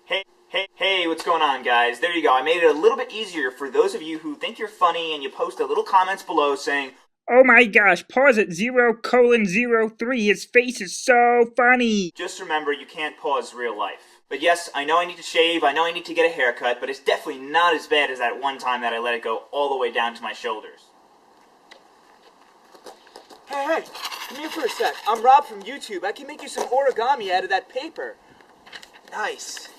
Hey, what's going on, guys? There you go. I made it a little bit easier for those of you who think you're funny and you post a little comments below saying, Oh my gosh, pause at 0:03. His face is so funny. just remember you can't pause real life. But yes, I know I need to shave, I know I need to get a haircut, but it's definitely not as bad as that one time that I let it go all the way down to my shoulders. Hey, come here for a sec. I'm Rob from YouTube. I can make you some origami out of that paper. Nice.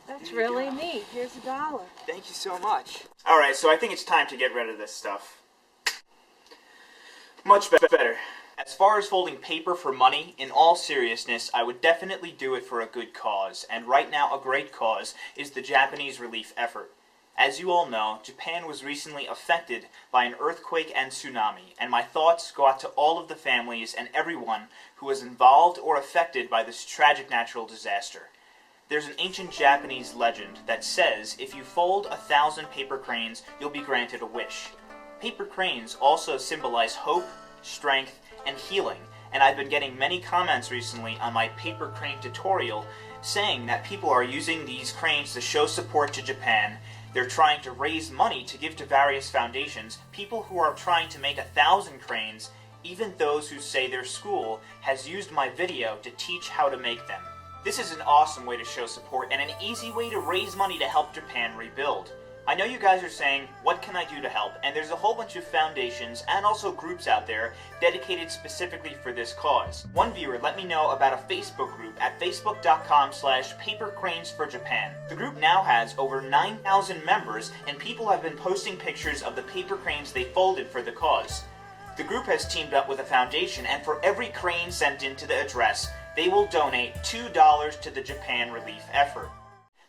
That's really neat. Here's $1. Thank you so much. Alright, so I think it's time to get rid of this stuff. Much better. As far as folding paper for money, in all seriousness, I would definitely do it for a good cause, and right now a great cause is the Japanese relief effort. As you all know, Japan was recently affected by an earthquake and tsunami, and my thoughts go out to all of the families and everyone who was involved or affected by this tragic natural disaster. There's an ancient Japanese legend that says if you fold 1,000 paper cranes, you'll be granted a wish. Paper cranes also symbolize hope, strength, and healing, and I've been getting many comments recently on my paper crane tutorial saying that people are using these cranes to show support to Japan. They're trying to raise money to give to various foundations, people who are trying to make 1,000 cranes, even those who say their school has used my video to teach how to make them. This is an awesome way to show support and an easy way to raise money to help Japan rebuild. I know you guys are saying, what can I do to help? And there's a whole bunch of foundations and also groups out there dedicated specifically for this cause. One viewer let me know about a Facebook group at facebook.com/papercranesforjapan. The group now has over 9,000 members and people have been posting pictures of the paper cranes they folded for the cause. The group has teamed up with a foundation, and for every crane sent in to the address, they will donate $2 to the Japan relief effort.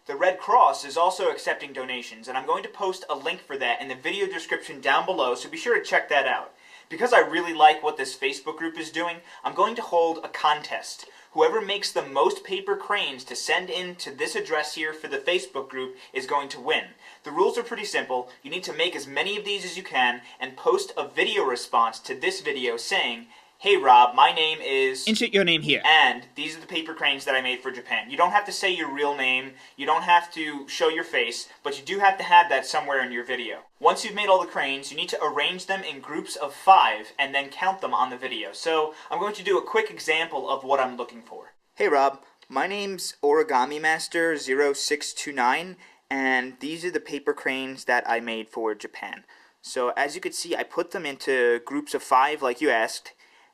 The Red Cross is also accepting donations, and I'm going to post a link for that in the video description down below, so be sure to check that out. Because I really like what this Facebook group is doing, I'm going to hold a contest. Whoever makes the most paper cranes to send in to this address here for the Facebook group is going to win. The rules are pretty simple. You need to make as many of these as you can and post a video response to this video saying, "Hey Rob, my name is..." Insert your name here. "and these are the paper cranes that I made for Japan." You don't have to say your real name, you don't have to show your face, but you do have to have that somewhere in your video. Once you've made all the cranes, you need to arrange them in groups of 5 and then count them on the video. So I'm going to do a quick example of what I'm looking for. "Hey Rob, my name's Origami Master 0629, and these are the paper cranes that I made for Japan." So as you can see, I put them into groups of 5 like you asked,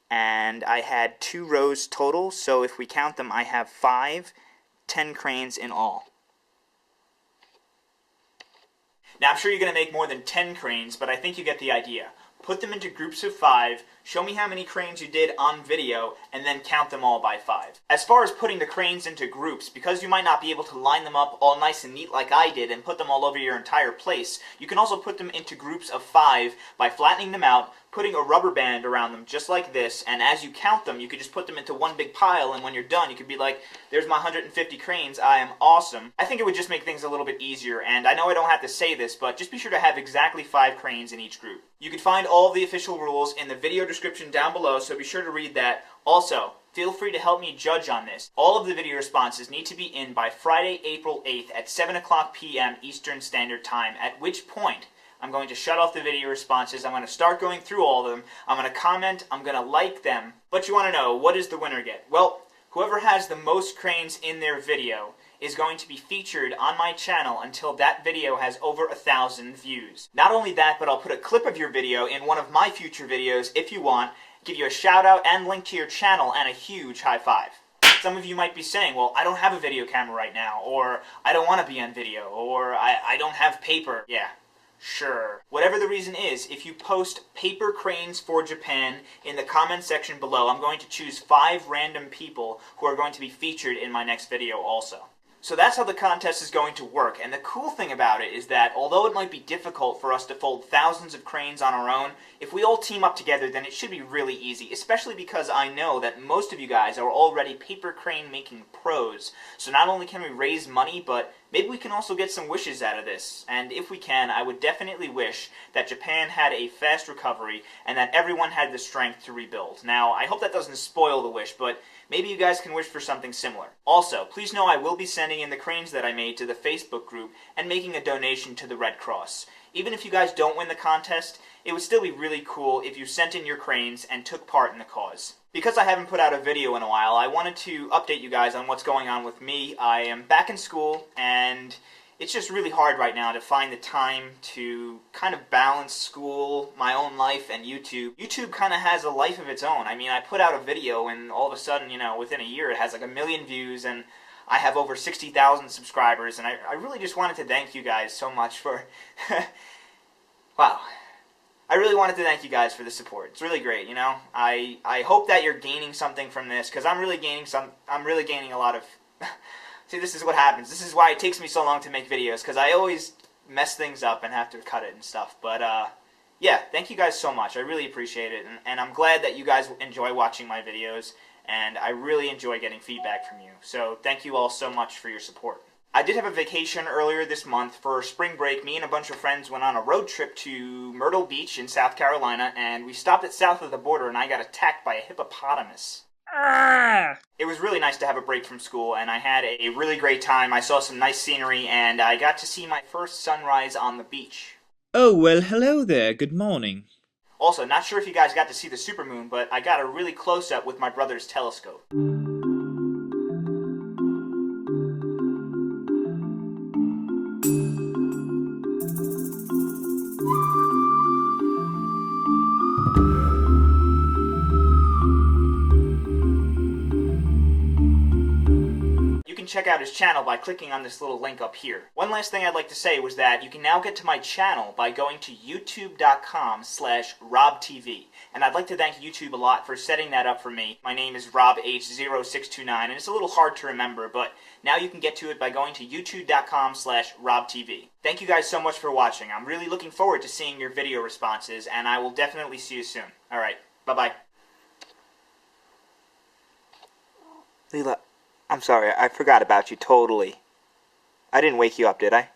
and I had 2 rows total, so if we count them, I have 10 cranes in all. Now I'm sure you're going to make more than 10 cranes, but I think you get the idea. Put them into groups of 5, show me how many cranes you did on video, and then count them all by 5. As far as putting the cranes into groups, because you might not be able to line them up all nice and neat like I did and put them all over your entire place, you can also put them into groups of 5 by flattening them out, putting a rubber band around them just like this, and as you count them, you could just put them into one big pile, and when you're done, you could be like, there's my 150 cranes, I am awesome. I think it would just make things a little bit easier, and I know I don't have to say this, but just be sure to have exactly 5 cranes in each group. You can find all of the official rules in the video description down below, so be sure to read that. Also, feel free to help me judge on this. All of the video responses need to be in by Friday, April 8th at 7 o'clock p.m. Eastern Standard Time, at which point I'm going to shut off the video responses. I'm going to start going through all of them. I'm going to comment. I'm going to like them. But you want to know, what does the winner get? Well, whoever has the most cranes in their video is going to be featured on my channel until that video has over 1,000 views. Not only that, but I'll put a clip of your video in one of my future videos if you want, give you a shout out and link to your channel and a huge high five. Some of you might be saying, well, I don't have a video camera right now, or I don't want to be on video, or I don't have paper. Yeah. Sure. Whatever the reason is, if you post paper cranes for Japan in the comment section below, I'm going to choose 5 random people who are going to be featured in my next video also. So that's how the contest is going to work, and the cool thing about it is that although it might be difficult for us to fold thousands of cranes on our own, if we all team up together then it should be really easy, especially because I know that most of you guys are already paper crane making pros. So not only can we raise money, but Maybe we can also get some wishes out of this, and if we can, I would definitely wish that Japan had a fast recovery and that everyone had the strength to rebuild. Now, I hope that doesn't spoil the wish, but maybe you guys can wish for something similar. Also, please know I will be sending in the cranes that I made to the Facebook group and making a donation to the Red Cross. Even if you guys don't win the contest, it would still be really cool if you sent in your cranes and took part in the cause. Because I haven't put out a video in a while, I wanted to update you guys on what's going on with me. I am back in school, and it's just really hard right now to find the time to kind of balance school, my own life, and YouTube. YouTube kind of has a life of its own. I mean, I put out a video, and all of a sudden, you know, within a year, it has like 1 million views, and I have over 60,000 subscribers, and I really just wanted to thank you guys so much for... Wow. I really wanted to thank you guys for the support. It's really great, you know. I hope that you're gaining something from this, because I'm really gaining a lot of... See, this is what happens. This is why it takes me so long to make videos, because I always mess things up and have to cut it and stuff. But, yeah, thank you guys so much. I really appreciate it, and I'm glad that you guys enjoy watching my videos, and I really enjoy getting feedback from you. So, thank you all so much for your support. I did have a vacation earlier this month for spring break. Me and a bunch of friends went on a road trip to Myrtle Beach in South Carolina, and we stopped at south of the border, and I got attacked by a hippopotamus. Ah! It was really nice to have a break from school, and I had a really great time. I saw some nice scenery, and I got to see my first sunrise on the beach. Oh, well, hello there. Good morning. Also, not sure if you guys got to see the supermoon, but I got a really close-up with my brother's telescope. Check out his channel by clicking on this little link up here. One last thing I'd like to say was that you can now get to my channel by going to youtube.com/RobTV. And I'd like to thank YouTube a lot for setting that up for me. My name is RobH0629, and it's a little hard to remember, but now you can get to it by going to youtube.com/RobTV. Thank you guys so much for watching. I'm really looking forward to seeing your video responses, and I will definitely see you soon. Alright, bye-bye. Leela, I'm sorry, I forgot about you totally. I didn't wake you up, did I?